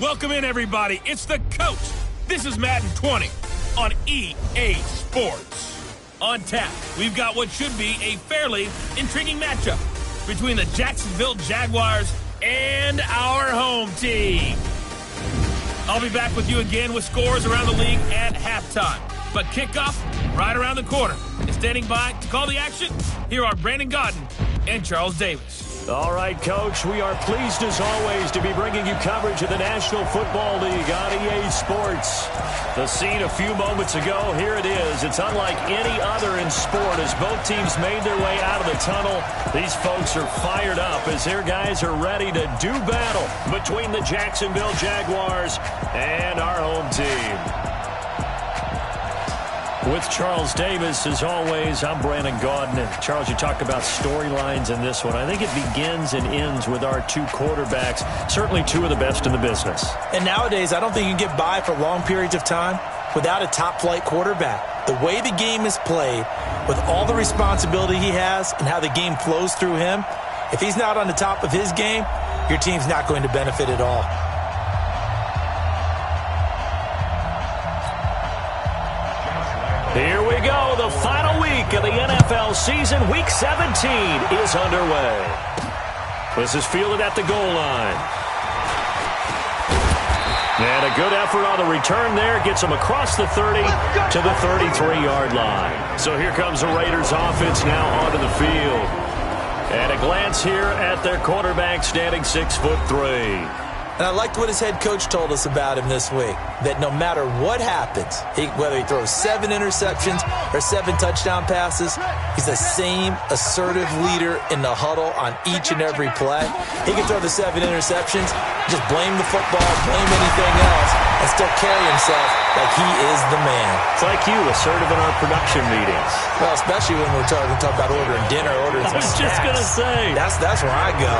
Welcome in, everybody. It's the coach. This is Madden 20 on EA Sports. On tap, we've got what should be a fairly intriguing matchup between the Jacksonville Jaguars and our home team. I'll be back with you again with scores around the league at halftime. But kickoff right around the corner. And standing by to call the action, here are Brandon Godden and Charles Davis. All right, Coach, we are pleased as always to be bringing you coverage of the National Football League on EA Sports. The scene a few moments ago, here it is. It's unlike any other in sport as both teams made their way out of the tunnel. These folks are fired up as their guys are ready to do battle between the Jacksonville Jaguars and our home team. With Charles Davis, as always, I'm Brandon Godden. And Charles, you talked about storylines in this one. I think it begins and ends with our two quarterbacks, certainly two of the best in the business. And nowadays, I don't think you can get by for long periods of time without a top-flight quarterback. The way the game is played, with all the responsibility he has and how the game flows through him, if he's not on the top of his game, your team's not going to benefit at all. Here we go. The final week of the NFL season. Week 17 is underway. This is fielded at the goal line. And a good effort on the return there. Gets him across the 30 to the 33-yard line. So here comes the Raiders offense now onto the field. And a glance here at their quarterback standing 6'3". And I liked what his head coach told us about him this week, that no matter what happens, whether he throws 7 interceptions or 7 touchdown passes, he's the same assertive leader in the huddle on each and every play. He can throw the 7 interceptions, just blame the football, blame anything else, and still carry himself like he is the man. It's like you, assertive in our production meetings. Well, especially when we're talking about ordering dinner, ordering some snacks. I was just going to say. That's where I go.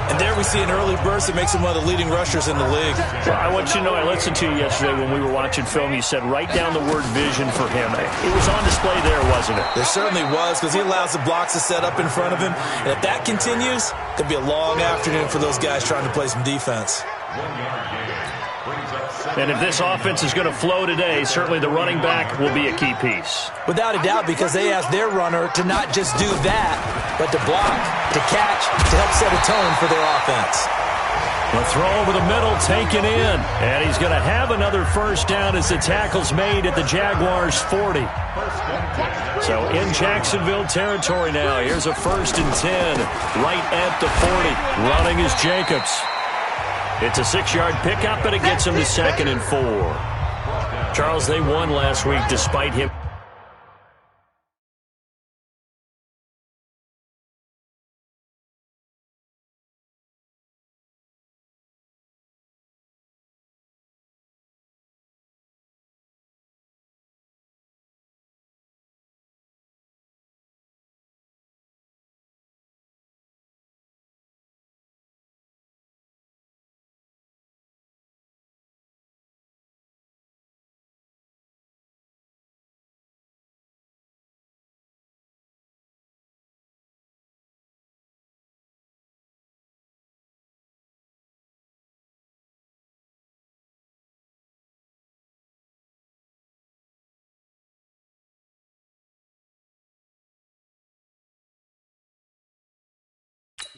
And there we see an early burst that makes him one of the leading rushers in the league. Well, I want you to know, I listened to you yesterday when we were watching film. You said write down the word vision for him. It was on display there, wasn't it? There certainly was, because he allows the blocks to set up in front of him. And if that continues, it'll be a long afternoon for those guys trying to play some defense. And if this offense is going to flow today, certainly the running back will be a key piece. Without a doubt, because they ask their runner to not just do that, but to block, to catch, to help set a tone for their offense. The throw over the middle taken in. And he's going to have another first down as the tackle's made at the Jaguars' 40. So in Jacksonville territory now. Here's a 1st and 10 right at the 40. Running is Jacobs. It's a 6-yard pickup, and it gets him to 2nd and 4. Charles, they won last week despite him.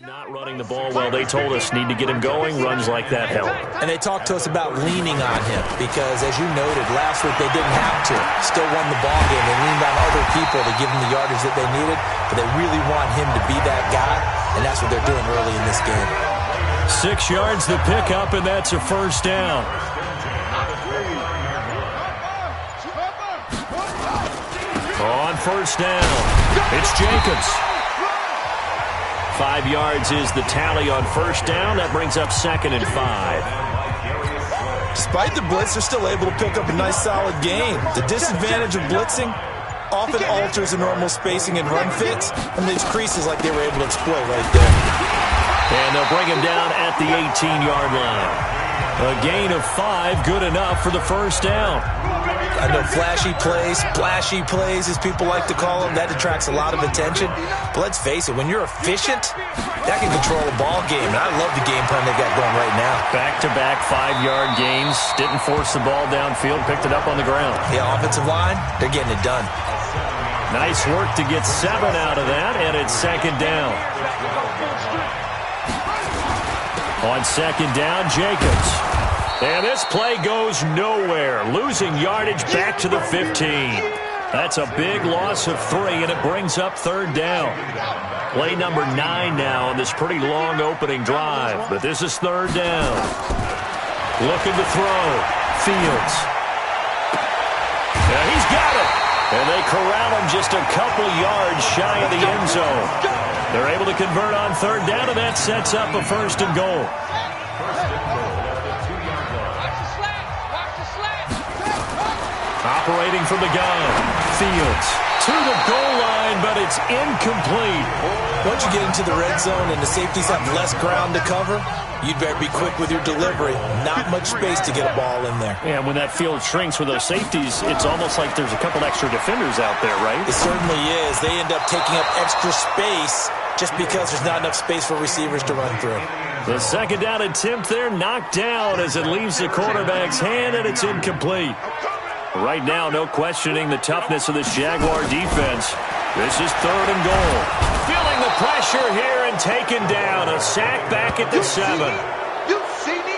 Not running the ball well. They told us need to get him going. Runs like that help. And they talked to us about leaning on him because, as you noted, last week they didn't have to. Still won the ball game. They leaned on other people to give them the yardage that they needed, but they really want him to be that guy, and that's what they're doing early in this game. 6 yards the pickup, and that's a first down. On first down, it's Jacobs. 5 yards is the tally on first down. That brings up 2nd and 5. Despite the blitz, they're still able to pick up a nice, solid gain. The disadvantage of blitzing often alters the normal spacing and run fits, and leaves creases like they were able to exploit right there. And they'll bring him down at the 18-yard line. A gain of 5, good enough for the first down. I know flashy plays, splashy plays, as people like to call them, that attracts a lot of attention. But let's face it, when you're efficient, that can control a ball game. And I love the game plan they got going right now. Back-to-back 5-yard gains. Didn't force the ball downfield. Picked it up on the ground. Yeah, offensive line, they're getting it done. Nice work to get 7 out of that, and it's second down. On second down, Jacobs. And this play goes nowhere. Losing yardage back to the 15. That's a big loss of 3, and it brings up third down. Play number 9 now on this pretty long opening drive. But this is third down. Looking to throw. Fields. Yeah, he's got it. And they corral him just a couple yards shy of the end zone. They're able to convert on third down, and that sets up a first and goal. Operating from the gun. Fields to the goal line, but it's incomplete. Once you get into the red zone and the safeties have less ground to cover, you'd better be quick with your delivery. Not much space to get a ball in there. Yeah, when that field shrinks with those safeties, it's almost like there's a couple extra defenders out there, right? It certainly is. They end up taking up extra space just because there's not enough space for receivers to run through. The second down attempt there knocked down as it leaves the quarterback's hand, and it's incomplete. Right now, no questioning the toughness of this Jaguar defense. This is third and goal. Feeling the pressure here and taken down. A sack back at the 7.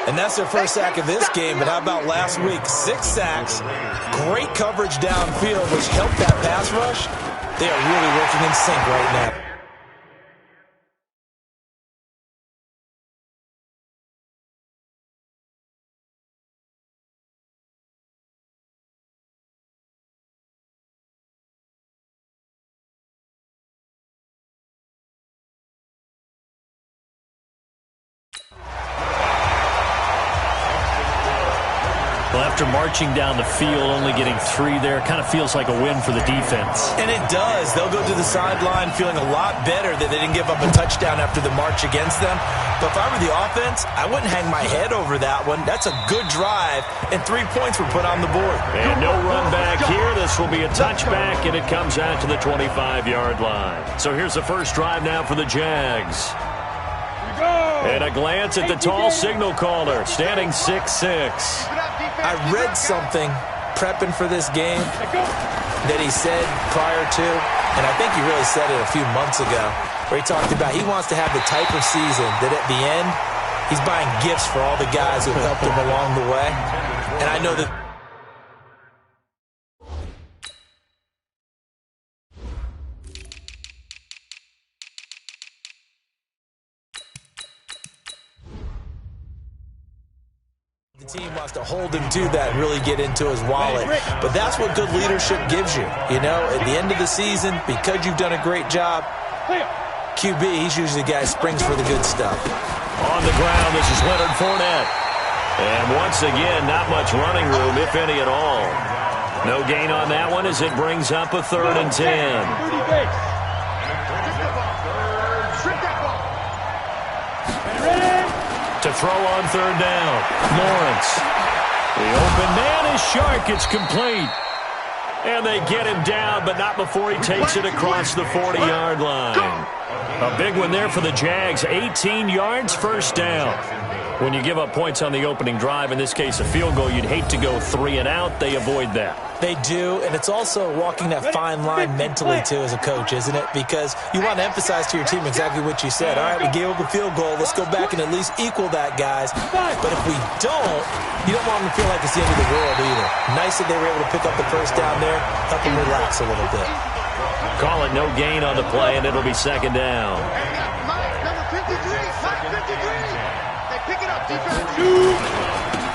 And that's their first sack of this game, but how about last week? 6 sacks, great coverage downfield, which helped that pass rush. They are really working in sync right now. Well, after marching down the field, only getting 3 there, kind of feels like a win for the defense. And it does. They'll go to the sideline feeling a lot better that they didn't give up a touchdown after the march against them. But if I were the offense, I wouldn't hang my head over that one. That's a good drive, and 3 points were put on the board. And no run back here. This will be a touchback, and it comes out to the 25-yard line. So here's the first drive now for the Jags. And a glance at the tall signal caller, standing 6'6". I read something prepping for this game that he said prior to, and I think he really said it a few months ago, where he talked about he wants to have the type of season that at the end, he's buying gifts for all the guys who have helped him along the way. And I know that the team wants to hold him to that and really get into his wallet. But that's what good leadership gives you. You know, at the end of the season, because you've done a great job, QB, he's usually the guy who springs for the good stuff. On the ground, this is Leonard Fournette. And once again, not much running room, if any at all. No gain on that one as it brings up a 3rd and 10. To throw on third down, Lawrence. The open man is Shark. It's complete. And they get him down, but not before he takes it across the 40-yard line. A big one there for the Jags. 18 yards, first down. When you give up points on the opening drive, in this case a field goal, you'd hate to go 3 and out. They avoid that. They do, and it's also walking that fine line mentally, too, as a coach, isn't it? Because you want to emphasize to your team exactly what you said. All right, we gave up a field goal. Let's go back and at least equal that, guys. But if we don't, you don't want them to feel like it's the end of the world either. Nice that they were able to pick up the first down there, help them relax a little bit. Call it no gain on the play, and it'll be second down.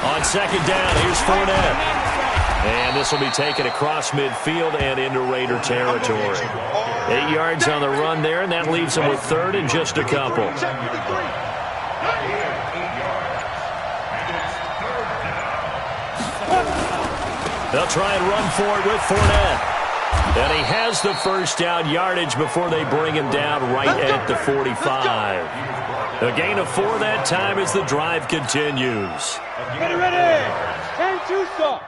On second down, here's Fournette. And this will be taken across midfield and into Raider territory. 8 yards on the run there, and that leaves them with 3rd and just a couple. They'll try and run for it with Fournette. And he has the first down yardage before they bring him down right at the 45. A gain of 4 that time as the drive continues. Get ready. And two stop.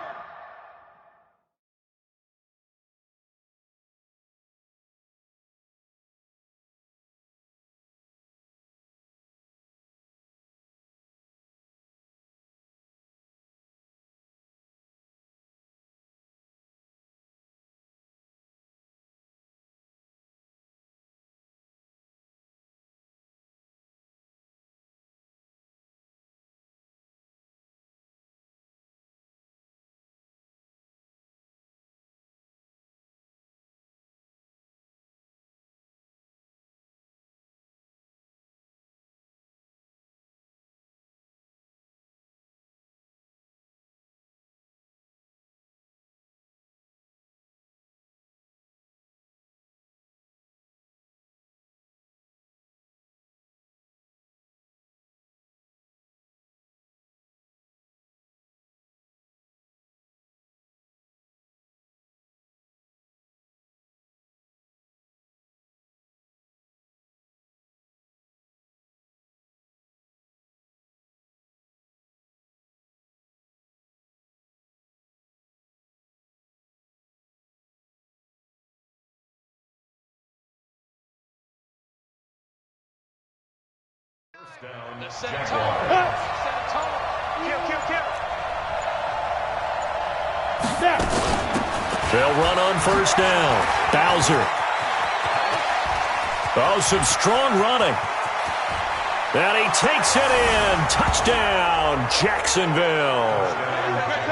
They'll run on first down. Bowser. Oh, some strong running. And he takes it in. Touchdown, Jacksonville.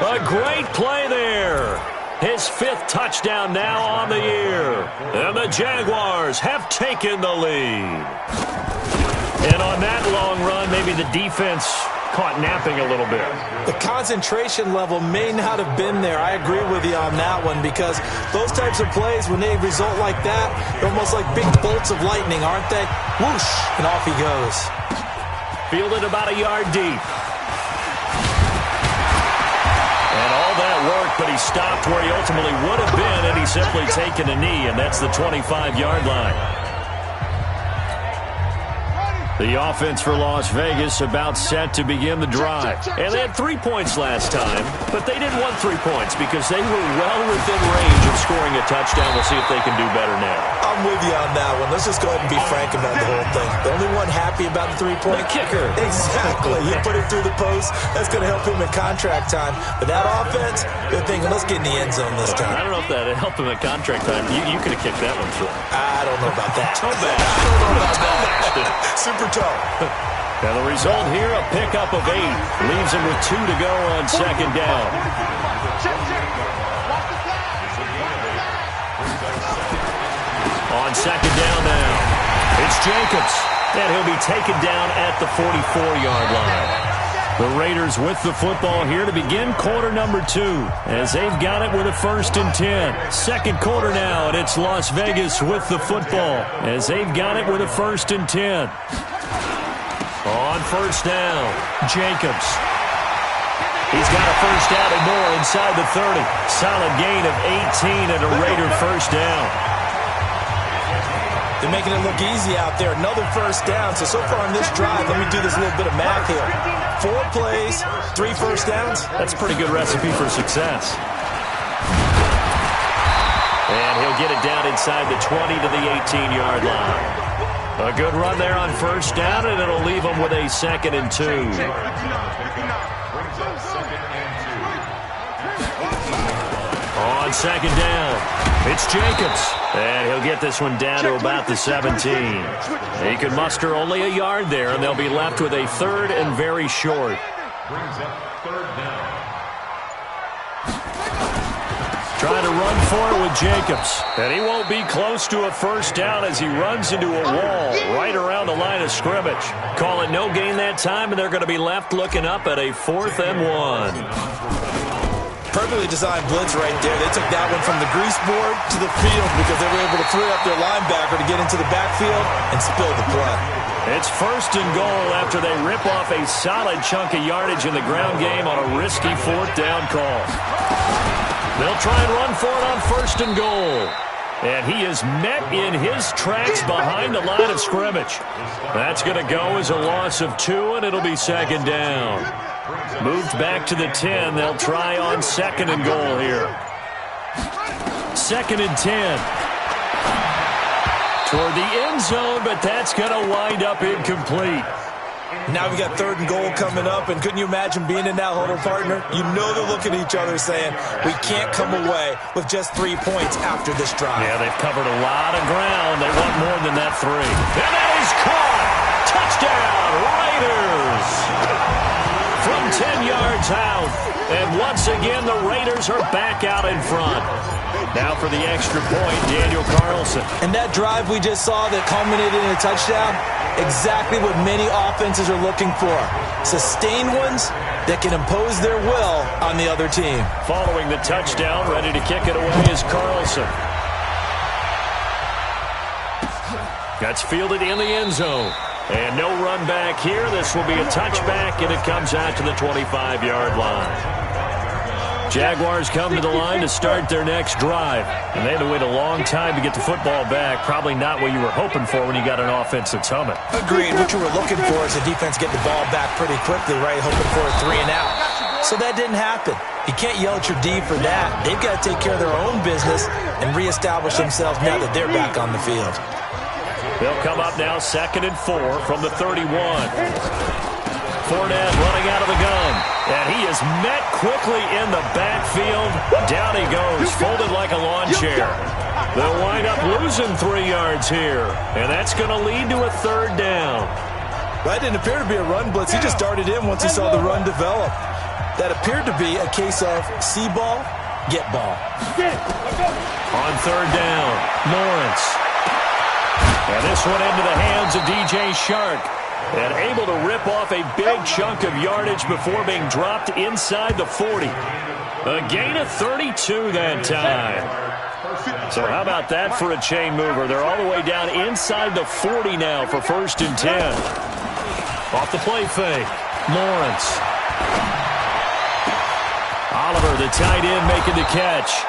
A great play there. His 5th touchdown now on the year. And the Jaguars have taken the lead. And on that long run, maybe the defense caught napping a little bit. The concentration level may not have been there. I agree with you on that one, because those types of plays, when they result like that, they're almost like big bolts of lightning, aren't they? Whoosh, and off he goes. Fielded about a yard deep. And all that work, but he stopped where he ultimately would have been, and he's simply taken a knee, and that's the 25-yard line. The offense for Las Vegas about set to begin the drive. And they had 3 points last time, but they didn't want 3 points because they were well within range of scoring a touchdown. We'll see if they can do better now. I'm with you on that one. Let's just go ahead and be frank about the whole thing. The only one happy about the 3-point kicker. Exactly. He put it through the post. That's going to help him in contract time. But that offense, they're thinking, let's get in the end zone this time. I don't know if that helped him at contract time. You could have kicked that one through. I don't know about that. Toe bash. I don't know about that. Super toe. And the result here, a pickup of 8. Leaves him with 2 to go on second down. On second down now, it's Jacobs. And he'll be taken down at the 44-yard line. The Raiders with the football here to begin quarter number 2, as they've got it with a 1st and 10. Second quarter now, and it's Las Vegas with the football, as they've got it with a 1st and 10. On first down, Jacobs. He's got a first down and more inside the 30. Solid gain of 18 and a Raider first down. They're making it look easy out there. Another first down. So far on this drive, let me do this little bit of math here. 4 plays, 3 first downs. That's a pretty good recipe for success. And he'll get it down inside the 20 to the 18-yard line. A good run there on first down, and it'll leave him with a 2nd and 2. On second down, it's Jacobs. And he'll get this one down to about the 17. He can muster only a yard there, and they'll be left with a 3rd and very short. Trying to run for it with Jacobs. And he won't be close to a first down as he runs into a wall right around the line of scrimmage. Call it no gain that time, and they're going to be left looking up at a 4th and 1. Perfectly designed blitz right there. They took that one from the grease board to the field because they were able to free up their linebacker to get into the backfield and spill the play. It's 1st and goal after they rip off a solid chunk of yardage in the ground game on a risky 4th down call. They'll try and run for it on 1st and goal. And he is met in his tracks behind the line of scrimmage. That's going to go as a loss of 2, and it'll be 2nd down. Moved back to the 10. They'll try on 2nd and goal here. 2nd and 10. Toward the end zone, but that's going to wind up incomplete. Now we got 3rd and goal coming up, and couldn't you imagine being in that huddle, partner? You know they're looking at each other saying, we can't come away with just 3 points after this drive. Yeah, they've covered a lot of ground. They want more than that 3. And that is caught! Touchdown, Raiders! From 10 yards out. And once again, the Raiders are back out in front. Now for the extra point, Daniel Carlson. And that drive we just saw that culminated in a touchdown, exactly what many offenses are looking for. Sustained ones that can impose their will on the other team. Following the touchdown, ready to kick it away is Carlson. That's fielded in the end zone. And no run back here. This will be a touchback, and it comes out to the 25-yard line. Jaguars come to the line to start their next drive. And they had to wait a long time to get the football back. Probably not what you were hoping for when you got an offense that's humming. Agreed. What you were looking for is the defense getting the ball back pretty quickly, right? Hoping for a 3 and out. So that didn't happen. You can't yell at your D for that. They've got to take care of their own business and reestablish themselves now that they're back on the field. They'll come up now 2nd and 4 from the 31. Fournette running out of the gun. And he is met quickly in the backfield. Down he goes, folded like a lawn chair. They'll wind up losing 3 yards here. And that's going to lead to a 3rd down. That didn't appear to be a run blitz. He just darted in once he saw the run develop. That appeared to be a case of see ball, get ball. On 3rd down, Lawrence. And this one into the hands of DJ Shark. And able to rip off a big chunk of yardage before being dropped inside the 40. A gain of 32 that time. So how about that for a chain mover? They're all the way down inside the 40 now for 1st and 10. Off the play fake, Lawrence. Oliver, the tight end, making the catch.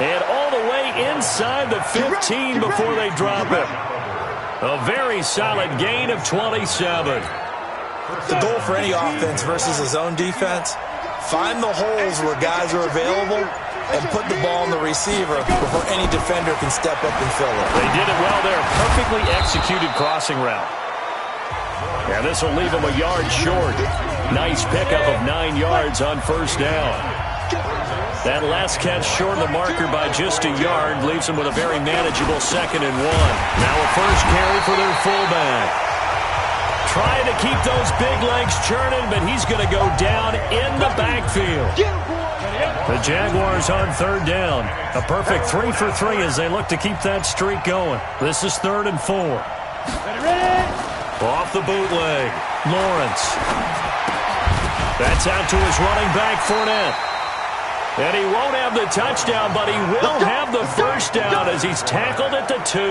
And all the way inside the 15 before they drop it. A very solid gain of 27. The goal for any offense versus his own defense, find the holes where guys are available and put the ball on the receiver before any defender can step up and fill it. They did it well there. Perfectly executed crossing route. And this will leave him a yard short. Nice pickup of 9 yards on 1st down. That last catch short of the marker by just a yard leaves them with a very manageable 2nd and 1. Now a first carry for their fullback. Trying to keep those big legs churning, but he's going to go down in the backfield. The Jaguars on 3rd down. A perfect 3 for 3 as they look to keep that streak going. This is 3rd and 4. Off the bootleg, Lawrence. That's out to his running back, Fournette. And he won't have the touchdown, but he will have the 1st down as he's tackled at the 2.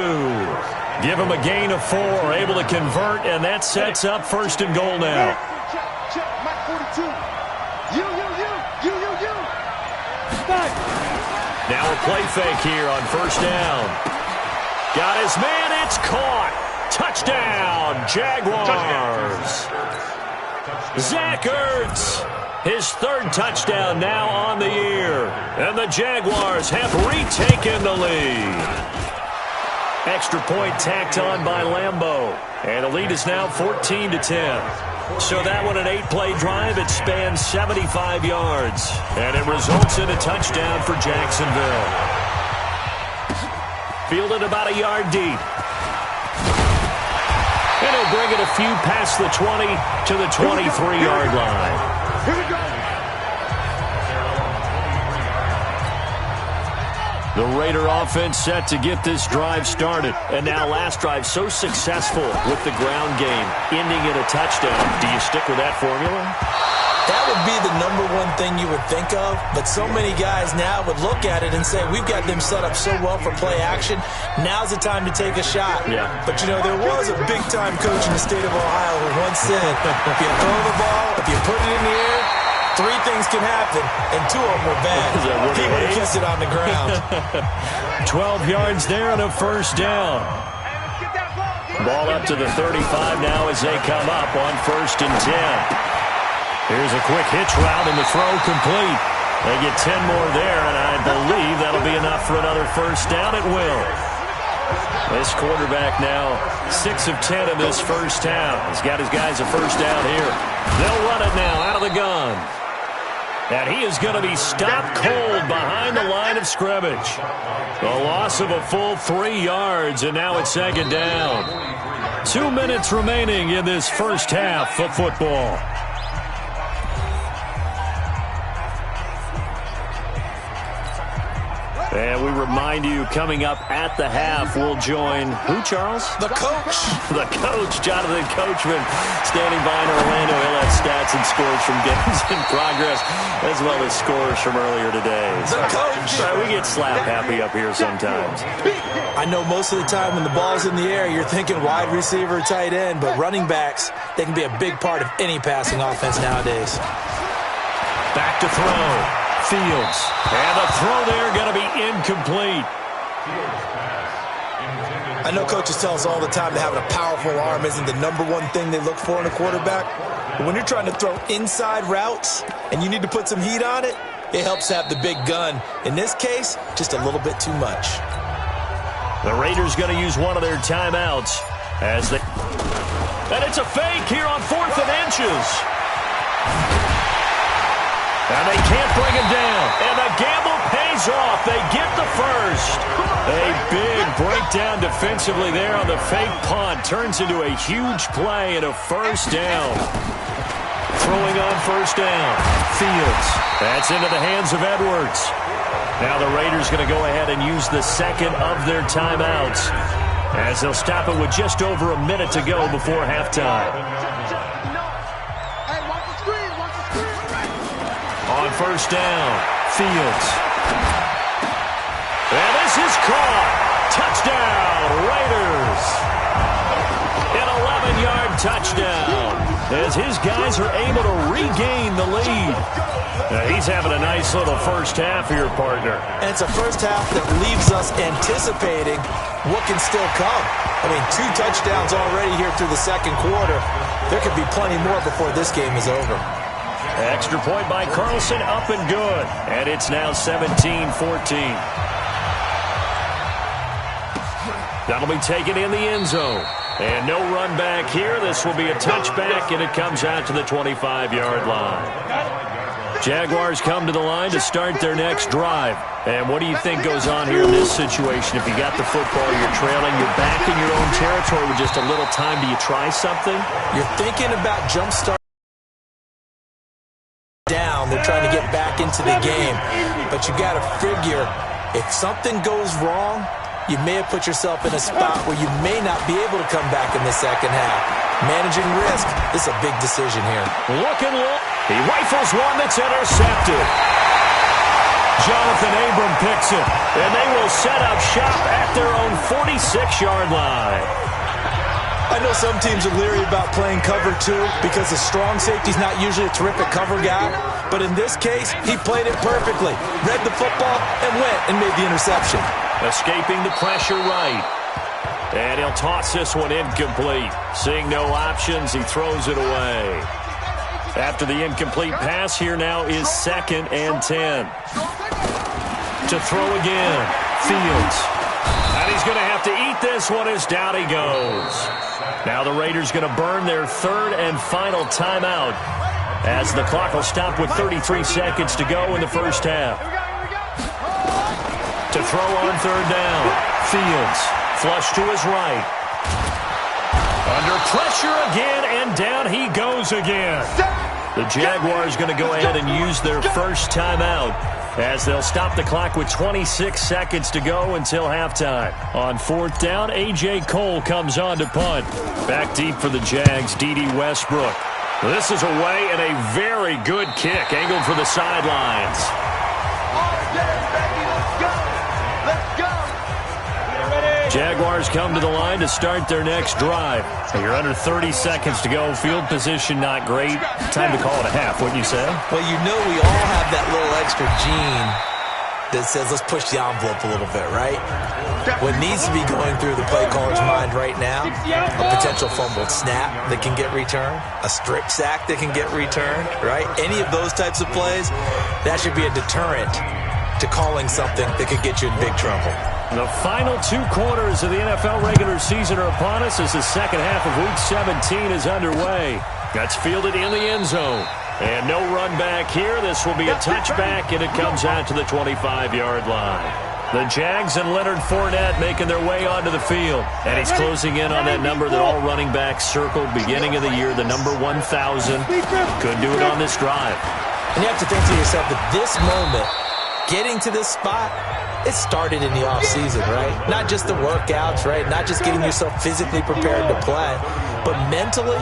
Give him a gain of 4, able to convert, and that sets up 1st and goal now. Now a play fake here on 1st down. Got his man, it's caught. Touchdown, Jaguars. Zach Ertz. His 3rd touchdown now on the year. And the Jaguars have retaken the lead. Extra point tacked on by Lambeau. And the lead is now 14-10. So that one, an 8-play drive. It spans 75 yards. And it results in a touchdown for Jacksonville. Fielded about a yard deep. And he'll bring it a few past the 20 to the 23-yard line. Here we go. The Raider offense set to get this drive started. And now last drive so successful with the ground game, ending in a touchdown. Do you stick with that formula? That would be the #1 thing you would think of, but so many guys now would look at it and say, we've got them set up so well for play action, now's the time to take a shot. Yeah. But, you know, there was a big-time coach in the state of Ohio who once said, if you throw the ball, if you put it in the air, 3 things can happen, and 2 of them were bad. He would have kept it on the ground. 12 yards there and a 1st down. Ball up to the 35 now as they come up on 1st and 10. Here's a quick hitch route and the throw complete. They get 10 more there, and I believe that'll be enough for another 1st down. It will. This quarterback now 6 of 10 in this 1st half. He's got his guys a 1st down here. They'll run it now out of the gun. And he is going to be stopped cold behind the line of scrimmage. A loss of a full 3 yards, and now it's 2nd down. 2 minutes remaining in this 1st half of football. And we remind you, coming up at the half, we'll join who, Charles? The coach. The coach, Jonathan Coachman, standing by in Orlando. He'll have stats and scores from games in progress, as well as scores from earlier today. The coach. We get slap happy up here sometimes. I know most of the time when the ball's in the air, you're thinking wide receiver, tight end, but running backs, they can be a big part of any passing offense nowadays. Back to throw. Fields. And the throw there going to be incomplete. I know coaches tell us all the time that having a powerful arm isn't the #1 thing they look for in a quarterback. But when you're trying to throw inside routes and you need to put some heat on it, it helps have the big gun. In this case, just a little bit too much. The Raiders going to use one of their timeouts as they... And it's a fake here on 4th and inches. And they can't bring him down. And the gamble pays off. They get the first. A big breakdown defensively there on the fake punt. Turns into a huge play and a first down. Throwing on first down. Fields. That's into the hands of Edwards. Now the Raiders going to go ahead and use the second of their timeouts as they'll stop it with just over a minute to go before halftime. On first down, Fields. And this is caught. Touchdown, Raiders. An 11-yard touchdown as his guys are able to regain the lead. He's having a nice little first half here, partner. And it's a first half that leaves us anticipating what can still come. I mean, 2 touchdowns already here through the second quarter. There could be plenty more before this game is over. Extra point by Carlson, up and good. And it's now 17-14. That'll be taken in the end zone. And no run back here. This will be a touchback, and it comes out to the 25-yard line. Jaguars come to the line to start their next drive. And what do you think goes on here in this situation? If you got the football, you're trailing, you're back in your own territory with just a little time. Do you try something? You're thinking about jumpstart down. They're trying to get back into the game. But you got to figure, if something goes wrong, you may have put yourself in a spot where you may not be able to come back in the second half. Managing risk is a big decision here. Looking low. He rifles one that's intercepted. Jonathan Abram picks it, and they will set up shop at their own 46-yard line. I know some teams are leery about playing cover 2 because the strong safety's not usually a terrific cover guy. But in this case, he played it perfectly. Read the football and went and made the interception. Escaping the pressure right. And he'll toss this one incomplete. Seeing no options, he throws it away. After the incomplete pass, here now is 2nd and 10. To throw again, Fields. And he's going to have to eat this one as down he goes. Now the Raiders going to burn their 3rd and final timeout as the clock will stop with 33 seconds to go in the first half. To throw on 3rd down, Fields. Flush to his right. Under pressure again, and down he goes again. The Jaguars going to go ahead and use their first timeout as they'll stop the clock with 26 seconds to go until halftime. On 4th down, A.J. Cole comes on to punt. Back deep for the Jags, D.D. Westbrook. This is away and a very good kick, angled for the sidelines. Jaguars come to the line to start their next drive. You're under 30 seconds to go. Field position not great. Time to call it a half, wouldn't you say? Well, you know we all have that little extra gene that says let's push the envelope a little bit, right? What needs to be going through the play caller's mind right now, a potential fumbled snap that can get returned, a strip sack that can get returned, right? Any of those types of plays, that should be a deterrent to calling something that could get you in big trouble. The final 2 quarters of the NFL regular season are upon us as the second half of Week 17 is underway. That's fielded in the end zone. And no run back here. This will be a touchback, and it comes out to the 25-yard line. The Jags and Leonard Fournette making their way onto the field. And he's closing in on that number that all running backs circled beginning of the year, the number 1,000. Could do it on this drive. And you have to think to yourself that this moment, getting to this spot, it started in the offseason, right? Not just the workouts, right? Not just getting yourself physically prepared to play, but mentally,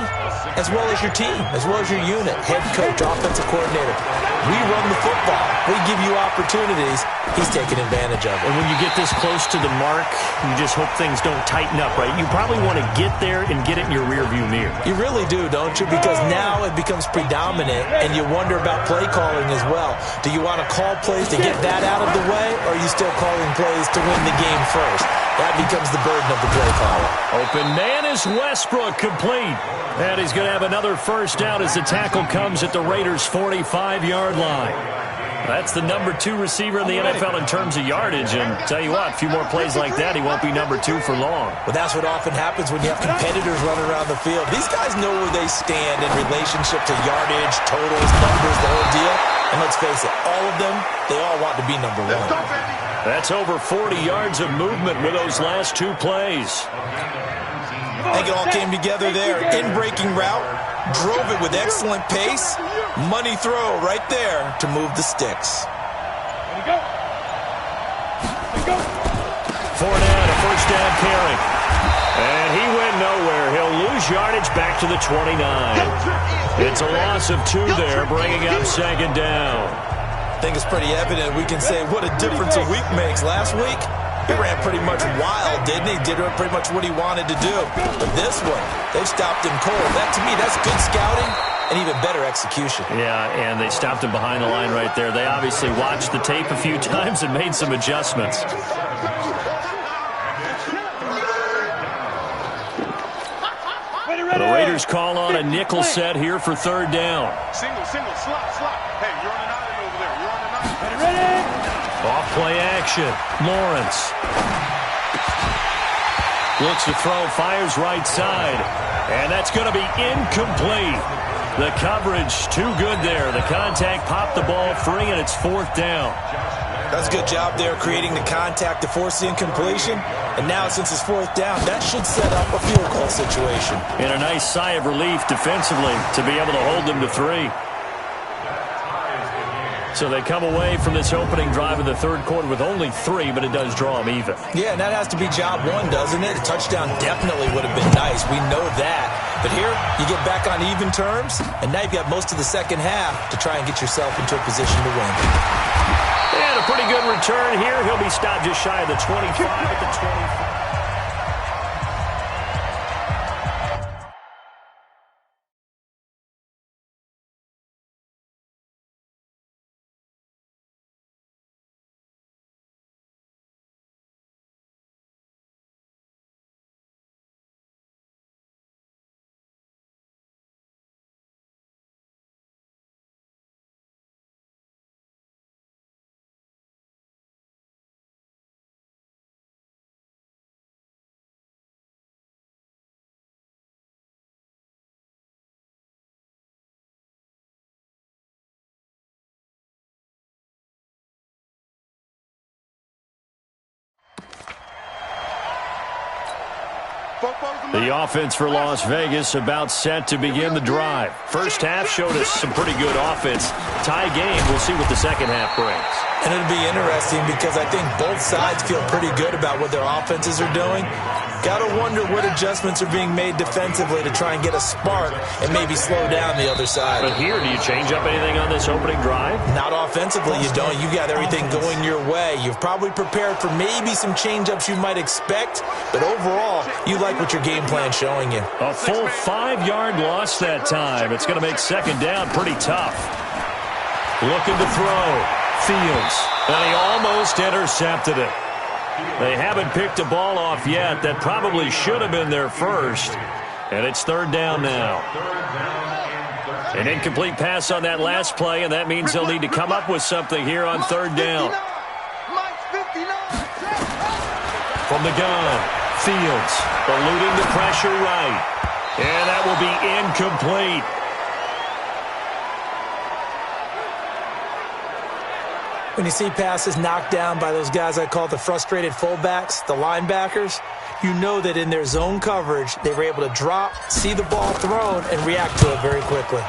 as well as your team, as well as your unit, head coach, offensive coordinator. We run the football. We give you opportunities. He's taking advantage of it. And when you get this close to the mark, you just hope things don't tighten up, right? You probably want to get there and get it in your rearview mirror. You really do, don't you? Because now it becomes predominant, and you wonder about play calling as well. Do you want to call plays to get that out of the way, or are you still calling plays to win the game first? That becomes the burden of the play caller. Open man is Westbrook, complete. And he's going to have another first down as the tackle comes at the Raiders' 45-yard line. That's the number 2 receiver in the NFL in terms of yardage. And tell you what, a few more plays like that, he won't be number 2 for long. Well, that's what often happens when you have competitors running around the field. These guys know where they stand in relationship to yardage, totals, numbers, the whole deal. And let's face it, all of them, they all want to be number 1. That's over 40 yards of movement with those last 2 plays. I think it all came together there. In-breaking route, drove it with excellent pace. Money throw right there to move the sticks. Fournette, a first down carry. And he went nowhere. He'll lose yardage back to the 29. It's a loss of 2 there, bringing up second down. I think it's pretty evident. We can say what a difference a week makes. Last week, he ran pretty much wild, didn't he? Did pretty much what he wanted to do. But this one, they've stopped him cold. That, to me, that's good scouting and even better execution. Yeah, and they stopped him behind the line right there. They obviously watched the tape a few times and made some adjustments. The Raiders call on a nickel set here for third down. Single, slot. Hey, you're on an island over there. You're on an island. Ready? Off play action. Lawrence looks to throw, fires right side. And that's going to be incomplete. The coverage too good there. The contact popped the ball free, and it's fourth down. That's a good job there creating the contact to force the incompletion. And now, since it's fourth down, that should set up a field goal situation. And a nice sigh of relief defensively to be able to hold them to 3. So they come away from this opening drive in the third quarter with only 3, but it does draw them even. Yeah, and that has to be job 1, doesn't it? A touchdown definitely would have been nice. We know that. But here, you get back on even terms, and now you've got most of the second half to try and get yourself into a position to win. And a pretty good return here. He'll be stopped just shy of the 25 at the 25. The offense for Las Vegas about set to begin the drive. First half showed us some pretty good offense. Tie game. We'll see what the second half brings. And it'll be interesting because I think both sides feel pretty good about what their offenses are doing. Got to wonder what adjustments are being made defensively to try and get a spark and maybe slow down the other side. But here, do you change up anything on this opening drive? Not offensively, you don't. You got everything going your way. You've probably prepared for maybe some change-ups you might expect, but overall, you like what your game plan's showing you. A full 5-yard loss that time. It's going to make second down pretty tough. Looking to throw. Fields. And he almost intercepted it. They haven't picked a ball off yet. That probably should have been their first. And it's third down now. An incomplete pass on that last play, and that means they'll need to come up with something here on third down. From the gun, Fields eluding the pressure right. And that will be incomplete. When you see passes knocked down by those guys I call the frustrated fullbacks, the linebackers, you know that in their zone coverage, they were able to drop, see the ball thrown, and react to it very quickly.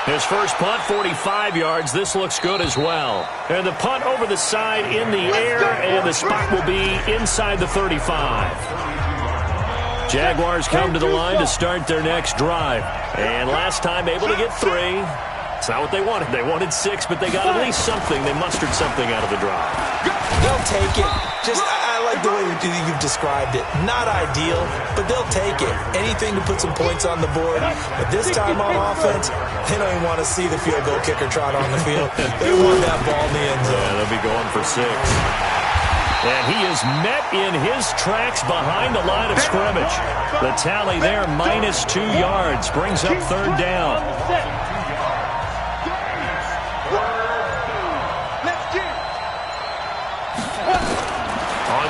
His first punt, 45 yards. This looks good as well. And the punt over the side in the air, and the spot will be inside the 35. Jaguars come to the line to start their next drive. And last time able to get 3. It's not what they wanted. They wanted 6, but they got at least something. They mustered something out of the drive. They'll take it. I like the way you've described it. Not ideal, but they'll take it. Anything to put some points on the board. But this time on offense, they don't even want to see the field goal kicker trot on the field. They want that ball in the end zone. Yeah, they'll be going for 6. And he is met in his tracks behind the line of scrimmage. The tally there, minus 2 yards, brings up 3rd down.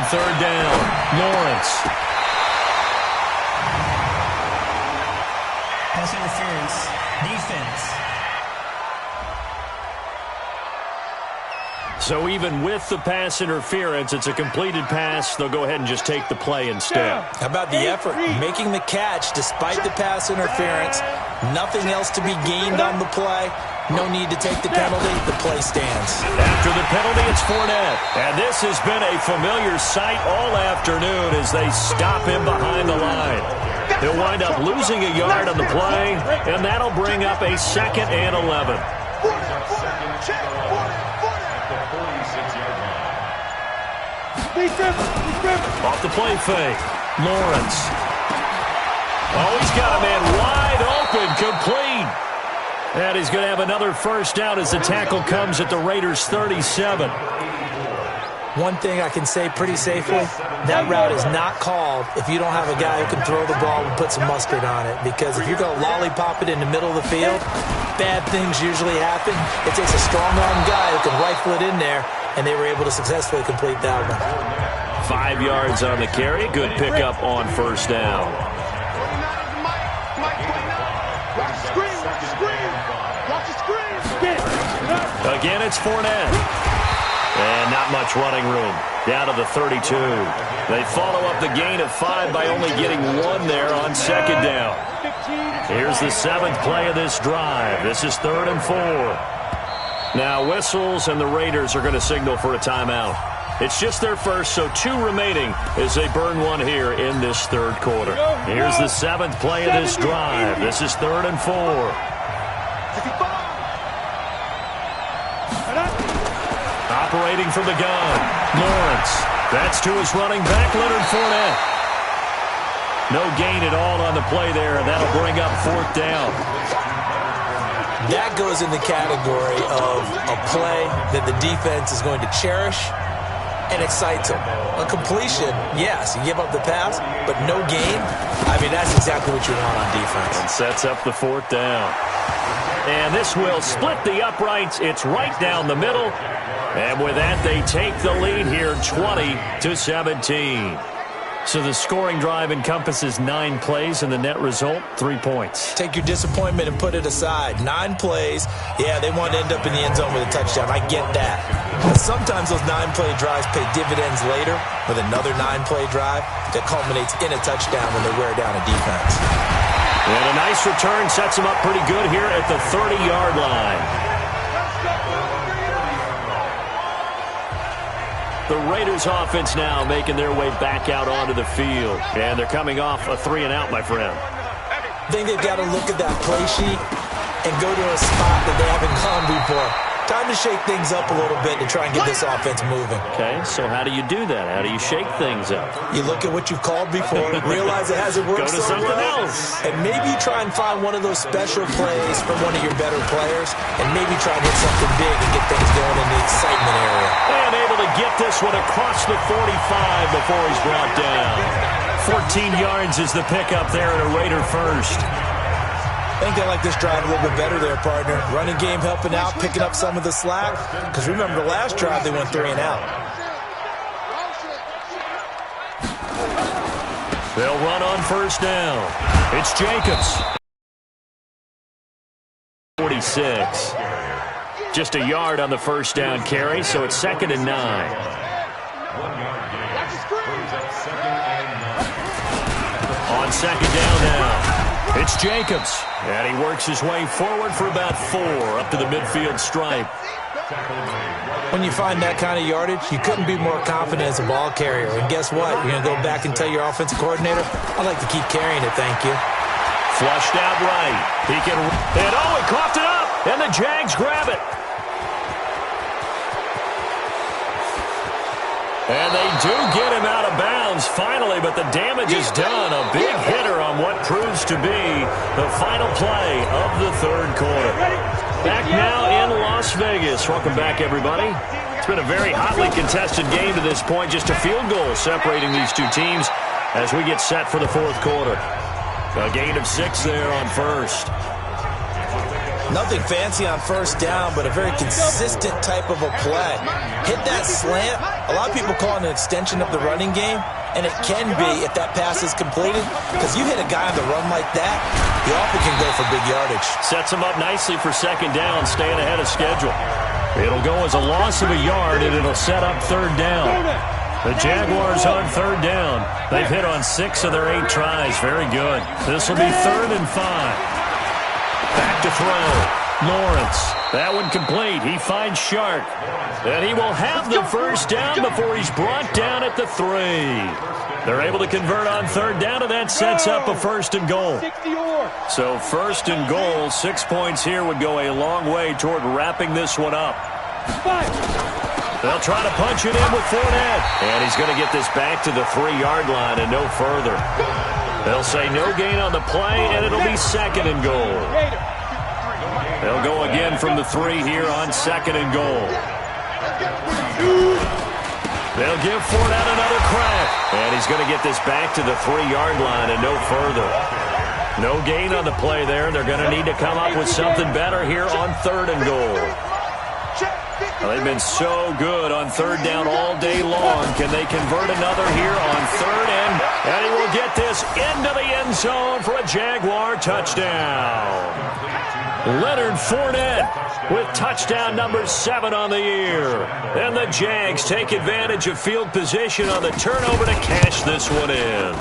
on third down. Lawrence. Pass interference. Defense. So even with the pass interference, it's a completed pass. They'll go ahead and just take the play instead. How about the effort? Making the catch despite the pass interference. Nothing else to be gained on the play. No need to take the penalty. The play stands. After the penalty, it's Fournette. And this has been a familiar sight all afternoon as they stop him behind the line. He'll wind up losing a yard on the play, and that'll bring up a 2nd and 11. Off the play fake. Lawrence. Oh, he's got a man wide open, complete. And he's going to have another first down as the tackle comes at the Raiders' 37. One thing I can say pretty safely, that route is not called if you don't have a guy who can throw the ball and put some mustard on it. Because if you're going to lollipop it in the middle of the field, bad things usually happen. It takes a strong-arm guy who can rifle it in there, and they were able to successfully complete that one. 5 yards on the carry. Good pickup on first down. Again, it's Fournette. And not much running room. Down to the 32. They follow up the gain of 5 by only getting 1 there on second down. Here's the 7th play of this drive. This is 3rd and 4. Now whistles, and the Raiders are going to signal for a timeout. It's just their first, so 2 remaining as they burn 1 here in this 3rd quarter. Here's the 7th play of this drive. This is 3rd and 4. Operating from the gun, Lawrence. That's to his running back, Leonard Fournette. No gain at all on the play there, and that'll bring up 4th down. That goes in the category of a play that the defense is going to cherish and excites them. A completion, yes, you give up the pass, but no gain. I mean, that's exactly what you want on defense. And sets up the 4th down. And this will split the uprights. It's right down the middle. And with that, they take the lead here 20-17. So the scoring drive encompasses 9 plays, and the net result, 3 points. Take your disappointment and put it aside. 9 plays. Yeah, they want to end up in the end zone with a touchdown. I get that. But sometimes those 9-play drives pay dividends later with another 9-play drive that culminates in a touchdown when they wear down a defense. And a nice return sets them up pretty good here at the 30-yard line. The Raiders offense now making their way back out onto the field. And they're coming off a 3-and-out, my friend. I think they've got to look at that play sheet and go to a spot that they haven't gone before. Time to shake things up a little bit to try and get this offense moving. Okay, so how do you do that? How do you shake things up? You look at what you've called before, realize it hasn't worked so well. Go to something else. And maybe try and find one of those special plays from one of your better players, and maybe try and hit something big and get things going in the excitement area. And able to get this one across the 45 before he's brought down. 14 yards is the pickup there at a Raider first. I think they like this drive a little bit better there, partner. Running game helping out, picking up some of the slack. Because remember, the last drive they went 3-and-out. They'll run on first down. It's Jacobs. 46. Just a yard on the first down carry, so it's 2nd and 9. On second down now. It's Jacobs, and he works his way forward for about 4 up to the midfield stripe. When you find that kind of yardage, you couldn't be more confident as a ball carrier. And guess what? You're going to go back and tell your offensive coordinator, I'd like to keep carrying it, thank you. Flushed out right. He can, and oh, he coughed it up, and the Jags grab it. And they do get him out of bounds finally, but the damage is done. A big hitter on what proves to be the final play of the 3rd quarter. Back now in Las Vegas. Welcome back, everybody. It's been a very hotly contested game to this point. Just a field goal separating these two teams as we get set for the 4th quarter. A gain of 6 there on first. Nothing fancy on first down, but a very consistent type of a play. Hit that slant. A lot of people call it an extension of the running game, and it can be if that pass is completed, because you hit a guy on the run like that, he often can go for big yardage. Sets him up nicely for second down, staying ahead of schedule. It'll go as a loss of a yard, and it'll set up third down. The Jaguars on third down. They've hit on 6 of their 8 tries. Very good. This will be 3rd and 5. Back to throw. Lawrence. That one complete. He finds Shark. And he will have the first down before he's brought down at the 3. They're able to convert on third down, and that sets up a 1st and goal. So 1st and goal, 6 points here would go a long way toward wrapping this one up. They'll try to punch it in with Fournette. And he's going to get this back to the 3-yard line and no further. They'll say no gain on the play, and it'll be 2nd and goal. They'll go again from the 3 here on 2nd and goal. They'll give Fournette another crack. And he's going to get this back to the 3-yard line and no further. No gain on the play there. They're going to need to come up with something better here on 3rd and goal. Well, they've been so good on third down all day long. Can they convert another here on 3rd? And he will get this into the end zone for a Jaguar touchdown. Leonard Fournette with touchdown number 7 on the year. And the Jags take advantage of field position on the turnover to cash this one in.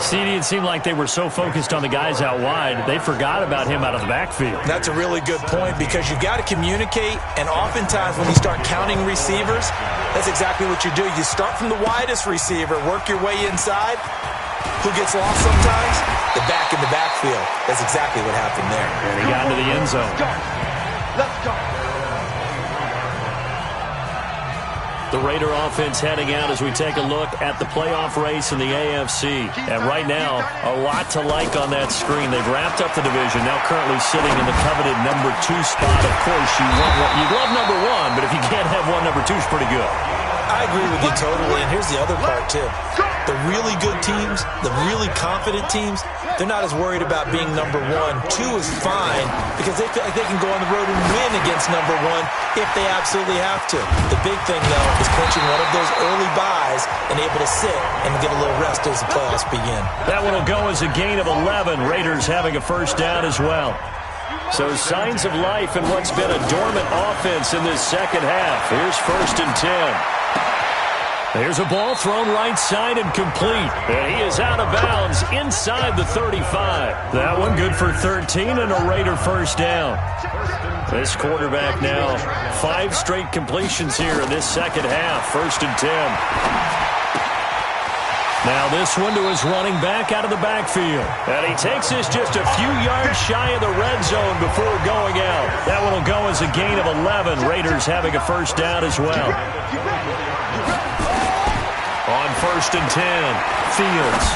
CD, it seemed like they were so focused on the guys out wide, they forgot about him out of the backfield. That's a really good point, because you've got to communicate, and oftentimes when you start counting receivers, that's exactly what you do. You start from the widest receiver, work your way inside. Who gets lost sometimes? The back in the backfield. That's exactly what happened there. And he got into the end zone. Let's go. The Raider offense heading out as we take a look at the playoff race in the AFC. And right now, a lot to like on that screen. They've wrapped up the division, now currently sitting in the coveted number 2 spot. Of course, you'd love number 1, but if you can't have one, number 2 is pretty good. I agree with you totally, and here's the other part, too. The really good teams, the really confident teams, they're not as worried about being number 1. 2 is fine, because they feel like they can go on the road and win against number 1 if they absolutely have to. The big thing, though, is clinching one of those early buys and able to sit and get a little rest as the playoffs begin. That one will go as a gain of 11. Raiders having a first down as well. So signs of life in what's been a dormant offense in this second half. Here's 1st and 10. There's a ball thrown right side and complete. And he is out of bounds inside the 35. That one good for 13 and a Raider first down. This quarterback now, 5 straight completions here in this second half. 1st and 10. Now this one to his running back out of the backfield. And he takes this just a few yards shy of the red zone before going out. That one will go as a gain of 11. Raiders having a first down as well. On 1st and 10, Fields.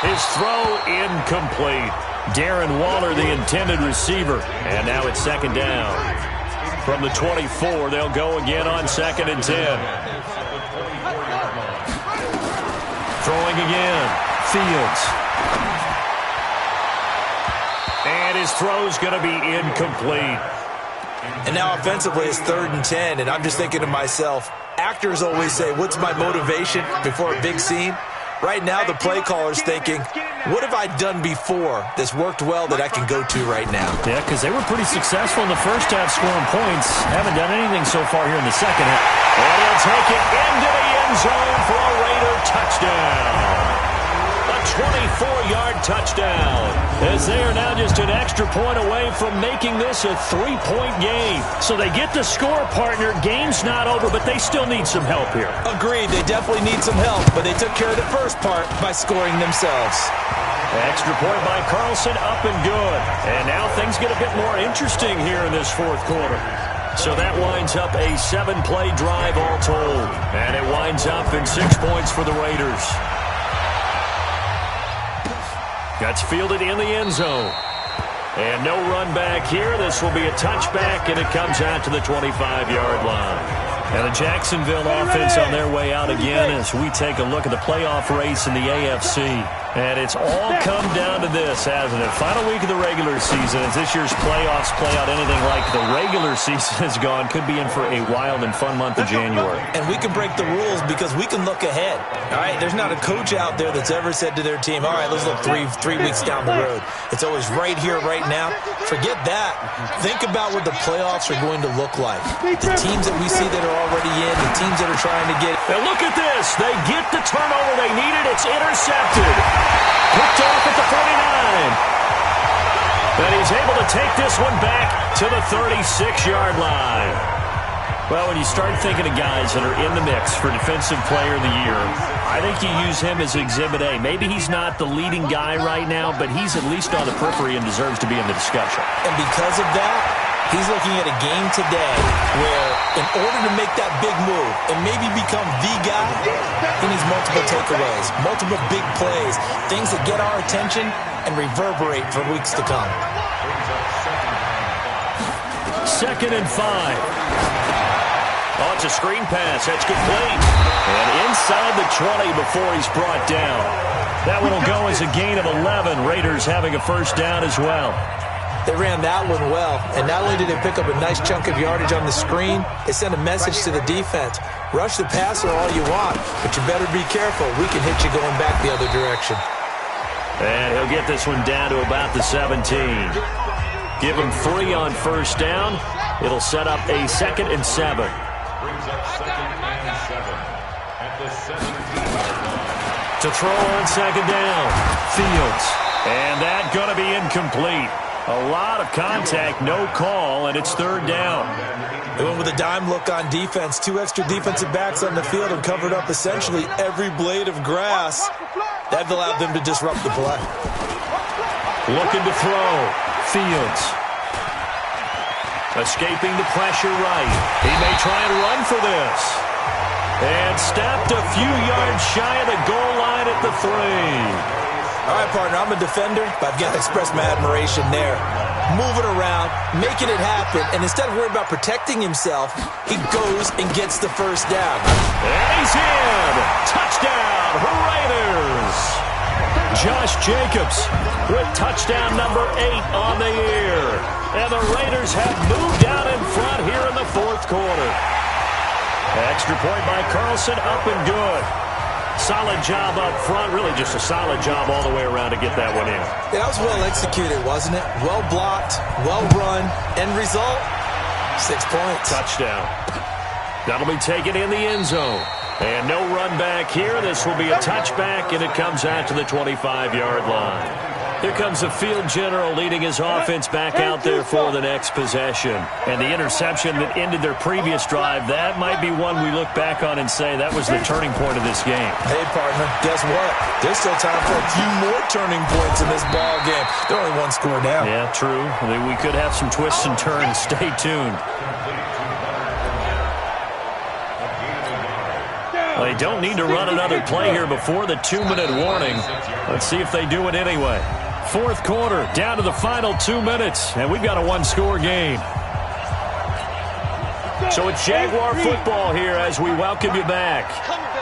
His throw incomplete. Darren Waller, the intended receiver. And now it's 2nd down. From the 24, they'll go again on 2nd and 10. Throwing again, Fields. And his throw's going to be incomplete. And now offensively it's 3rd and 10, and I'm just thinking to myself, actors always say, what's my motivation before a big scene? Right now the play caller's thinking, what have I done before that's worked well that I can go to right now? Yeah, because they were pretty successful in the first half scoring points. Haven't done anything so far here in the second half. And he'll take it into the end zone for a Raider touchdown. A 24-yard touchdown, as they are now just an extra point away from making this a 3-point game. So they get the score, partner. Game's not over, but they still need some help here. Agreed, they definitely need some help, but they took care of the first part by scoring themselves. Extra point by Carlson, up and good. And now things get a bit more interesting here in this 4th quarter. So that winds up a 7-play drive all told. And it winds up in 6 points for the Raiders. Gets fielded in the end zone. And no run back here. This will be a touchback, and it comes out to the 25-yard line. And the Jacksonville offense on their way out again as we take a look at the playoff race in the AFC. And it's all come down to this, hasn't it? Final week of the regular season. As this year's playoffs play out anything like the regular season has gone, could be in for a wild and fun month of January. And we can break the rules because we can look ahead. All right, there's not a coach out there that's ever said to their team, all right, let's look three weeks down the road. It's always right here, right now. Forget that. Think about what the playoffs are going to look like. The teams that we see that are already in, the teams that are trying to get. Now look at this. They get the turnover they needed. It's intercepted. Picked off at the 49. But he's able to take this one back to the 36-yard line. Well, when you start thinking of guys that are in the mix for Defensive Player of the Year, I think you use him as Exhibit A. Maybe he's not the leading guy right now, but he's at least on the periphery and deserves to be in the discussion. And because of that, he's looking at a game today where in order to make that big move and maybe become the guy, he needs multiple takeaways, multiple big plays, things that get our attention and reverberate for weeks to come. 2nd and 5. Oh, it's a screen pass. That's complete. And inside the 20 before he's brought down. That one will go as a gain of 11. Raiders having a first down as well. They ran that one well, and not only did they pick up a nice chunk of yardage on the screen, they sent a message to the defense. Rush the passer all you want, but you better be careful. We can hit you going back the other direction. And he'll get this one down to about the 17. Give him 3 on first down. It'll set up a 2nd and 7. To throw on 2nd down. Fields. And that going to be incomplete. A lot of contact, no call, and it's 3rd down. They went with a dime look on defense. 2 extra defensive backs on the field and covered up essentially every blade of grass. That allowed them to disrupt the play. Looking to throw. Fields. Escaping the pressure right. He may try and run for this. And stopped a few yards shy of the goal line at the 3. All right, partner, I'm a defender, but I've got to express my admiration there. Moving around, making it happen, and instead of worrying about protecting himself, he goes and gets the first down. And he's in! Touchdown, Raiders! Josh Jacobs with touchdown number 8 on the year. And the Raiders have moved out in front here in the 4th quarter. Extra point by Carlson, up and good. Solid job up front, really just a solid job all the way around to get that one in. Yeah, that was well executed, wasn't it? Well blocked, well run. End result, 6 points. Touchdown. That'll be taken in the end zone. And no run back here. This will be a touchback, and it comes out to the 25-yard line. Here comes the field general leading his offense back out there for the next possession. And the interception that ended their previous drive, that might be one we look back on and say that was the turning point of this game. Hey, partner, guess what? There's still time for a few more turning points in this ball game. They're only 1 score down. Yeah, true. We could have some twists and turns. Stay tuned. Well, they don't need to run another play here before the 2-minute warning. Let's see if they do it anyway. 4th quarter, down to the final 2 minutes, and we've got a 1-score game. So it's Jaguar football here as we welcome you back.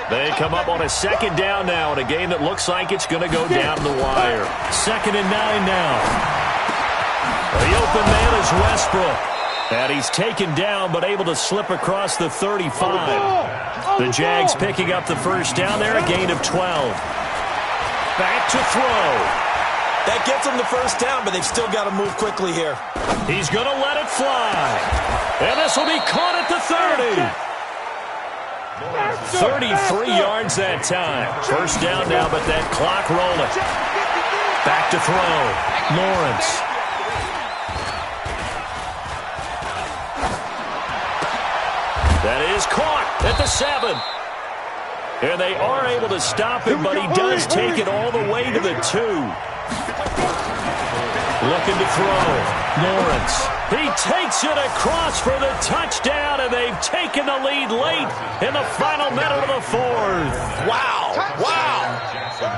They come up on a 2nd down now in a game that looks like it's going to go down the wire. 2nd and 9 now. The open man is Westbrook. And he's taken down but able to slip across the 35. The Jags picking up the first down there, a gain of 12. Back to throw. That gets them the first down, but they've still got to move quickly here. He's going to let it fly. And this will be caught at the 30. 33 yards that time. First down now, but that clock rolling. Back to throw. Lawrence. That is caught at the 7. And they are able to stop him, but he does take it all the way to the 2. Looking to throw. Lawrence. He takes it across for the touchdown, and they've taken the lead late in the final minute of the 4th. Wow. Wow.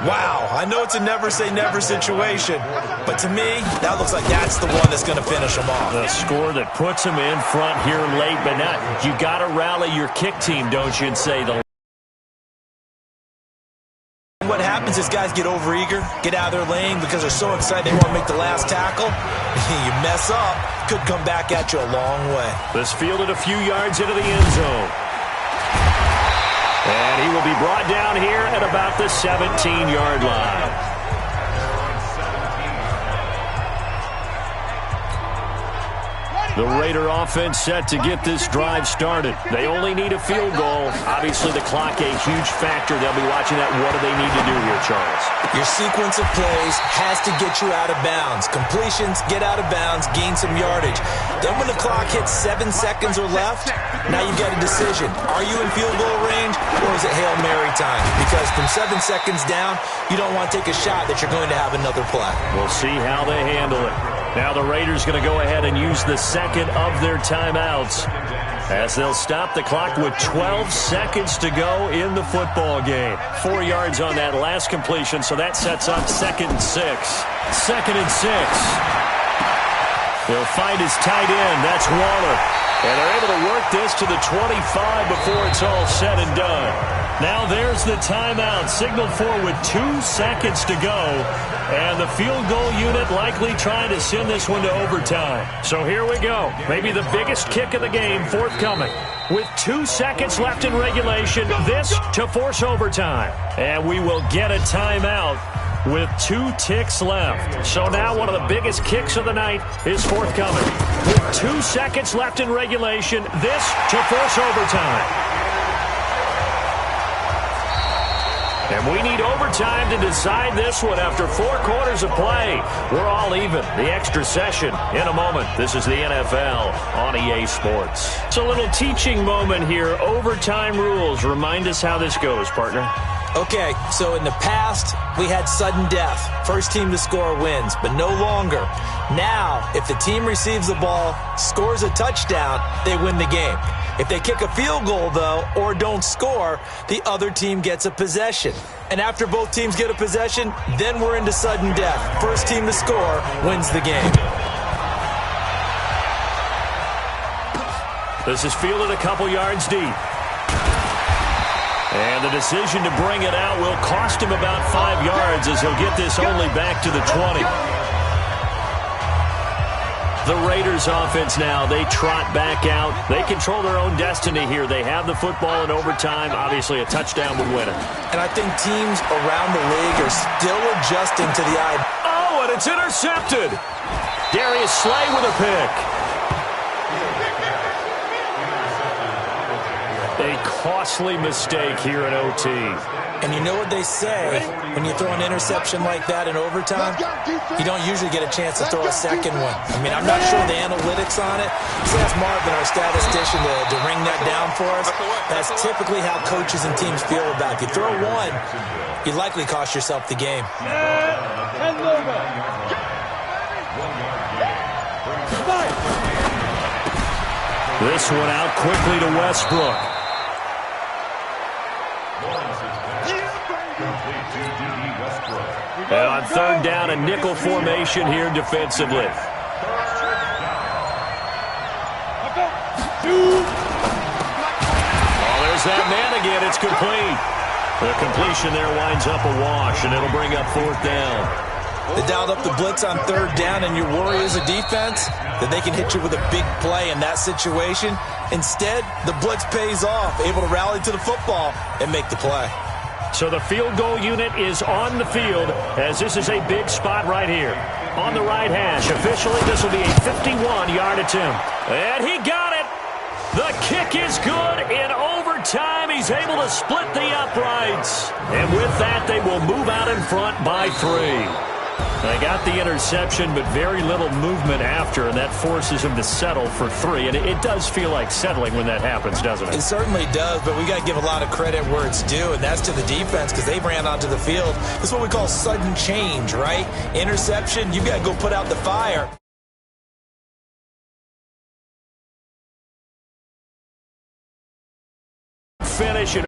Wow. I know it's a never-say-never situation, but to me, that looks like that's the one that's going to finish them off. The score that puts them in front here late, but not. You got to rally your kick team, don't you, and say the happens is guys get overeager, get out of their lane because they're so excited they want to make the last tackle. You mess up, could come back at you a long way. This fielded a few yards into the end zone. And he will be brought down here at about the 17-yard line. The Raider offense set to get this drive started. They only need a field goal. Obviously, the clock a huge factor. They'll be watching that. What do they need to do here, Charles? Your sequence of plays has to get you out of bounds. Completions, get out of bounds, gain some yardage. Then when the clock hits 7 seconds or left, now you've got a decision. Are you in field goal range or is it Hail Mary time? Because from 7 seconds down, you don't want to take a shot that you're going to have another play. We'll see how they handle it. Now the Raiders going to go ahead and use the second of their timeouts as they'll stop the clock with 12 seconds to go in the football game. 4 yards on that last completion, so that sets up 2nd and 6. 2nd and 6. He'll find his tight end. That's Waller. And they're able to work this to the 25 before it's all said and done. Now there's the timeout, signaled for with 2 seconds to go. And the field goal unit likely trying to send this one to overtime. So here we go. Maybe the biggest kick of the game forthcoming. With 2 seconds left in regulation, this to force overtime. And we will get a timeout with 2 ticks left. So now one of the biggest kicks of the night is forthcoming. With 2 seconds left in regulation, this to force overtime. And we need overtime to decide this one after 4 quarters of play. We're all even. The extra session in a moment. This is the NFL on EA Sports. It's a little teaching moment here. Overtime rules. Remind us how this goes, partner. Okay, so in the past, we had sudden death. First team to score wins, but no longer. Now, if the team receives the ball, scores a touchdown, they win the game. If they kick a field goal, though, or don't score, the other team gets a possession. And after both teams get a possession, then we're into sudden death. First team to score wins the game. This is fielded a couple yards deep. And the decision to bring it out will cost him about 5 yards as he'll get this only back to the 20. The Raiders offense now, they trot back out. They control their own destiny here. They have the football in overtime. Obviously, a touchdown would win it. And I think teams around the league are still adjusting to the idea. Oh, and it's intercepted. Darius Slay with a pick. A costly mistake here in OT. And you know what they say, when you throw an interception like that in overtime, you don't usually get a chance to throw a second one. I mean, I'm not sure the analytics on it. Let's ask Marvin, our statistician, to ring that down for us. That's typically how coaches and teams feel about it. If you throw one, you likely cost yourself the game. This one out quickly to Westbrook. And on 3rd down, a nickel formation here defensively. Oh, there's that man again. It's complete. The completion there winds up a wash, and it'll bring up 4th down. They dialed up the blitz on 3rd down, and your worry as a defense that they can hit you with a big play in that situation. Instead, the blitz pays off, able to rally to the football and make the play. So the field goal unit is on the field as this is a big spot right here. On the right hash, officially this will be a 51-yard attempt. And he got it. The kick is good in overtime. He's able to split the uprights. And with that, they will move out in front by 3. They got the interception, but very little movement after, and that forces him to settle for 3. And it does feel like settling when that happens, doesn't it? It certainly does, but we got to give a lot of credit where it's due, and that's to the defense because they ran onto the field. This is what we call sudden change, right? Interception, you've got to go put out the fire. Finish it.